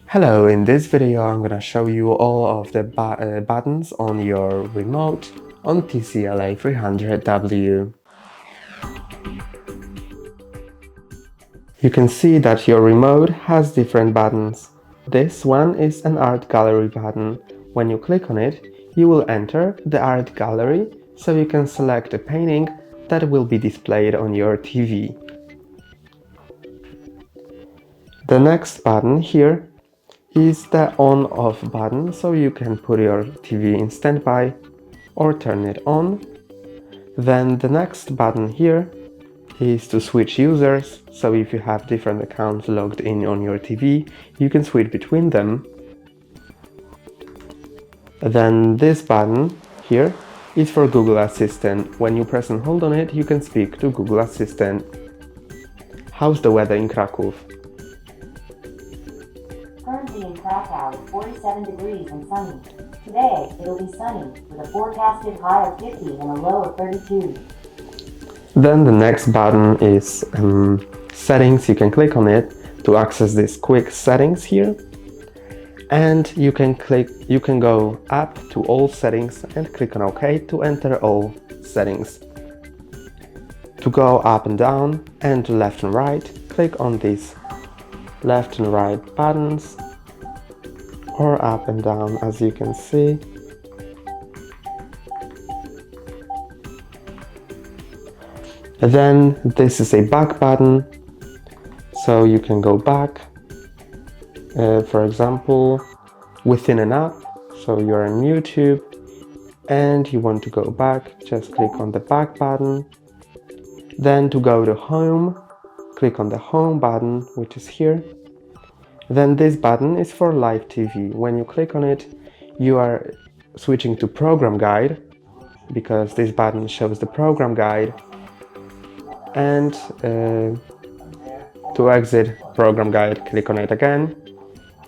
Hello, in this video I'm gonna show you all of the buttons on your remote on TCL A300W. You can see that your remote has different buttons. This one is an art gallery button. When you click on it, you will enter the art gallery so you can select a painting that will be displayed on your TV. The next button here is the on-off button, so you can put your TV in standby or turn it on. Then the next button here is to switch users, so if you have different accounts logged in on your TV, you can switch between them. Then this button here is for Google Assistant. When you press and hold on it, you can speak to Google Assistant. How's the weather in Kraków? Currently in Krakow, it's 47 degrees and sunny. Today, it'll be sunny, with a forecasted high of 50 and a low of 32. Then the next button is settings. You can click on it to access this quick settings here. And you can go up to all settings and click on OK to enter all settings. To go up and down and to left and right, click on these left and right buttons, or up and down, as you can see. Then this is a back button, so you can go back, for example, within an app. So you're on YouTube and you want to go back, just click on the back button. Then to go to home, click on the home button, which is here. Then this button is for live TV. When you click on it, you are switching to program guide, because this button shows the program guide. And to exit program guide, click on it again.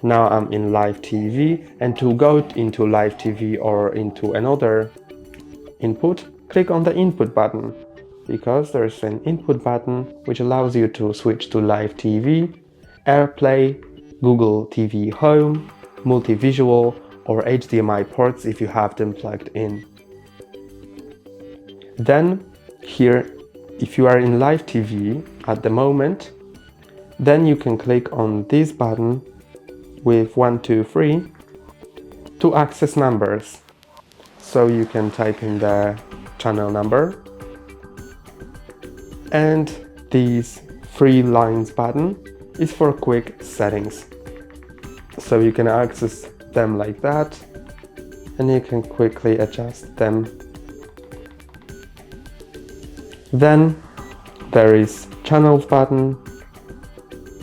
Now I'm in live TV, and to go into live TV or into another input, click on the input button, because there's an input button which allows you to switch to live TV, AirPlay, Google TV Home, multi-visual or HDMI ports if you have them plugged in. Then here, if you are in live TV at the moment, then you can click on this button with 1, 2, 3 to access numbers. So you can type in the channel number, and these 3 lines button is for quick settings. So you can access them like that, and you can quickly adjust them. Then there is channels button.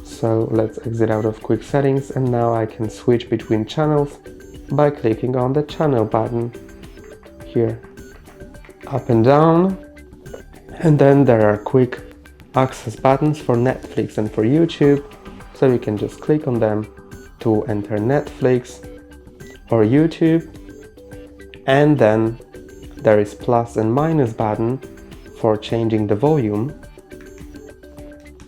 So let's exit out of quick settings, and now I can switch between channels by clicking on the channel button here, up and down. And then there are quick access buttons for Netflix and for YouTube, so you can just click on them to enter Netflix or YouTube. And then there is plus and minus button for changing the volume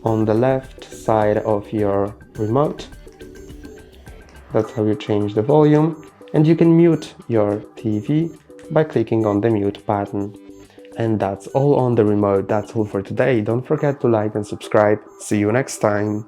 on the left side of your remote. That's how you change the volume. And you can mute your TV by clicking on the mute button. And that's all on the remote. That's all for today. Don't forget to like and subscribe. See you next time.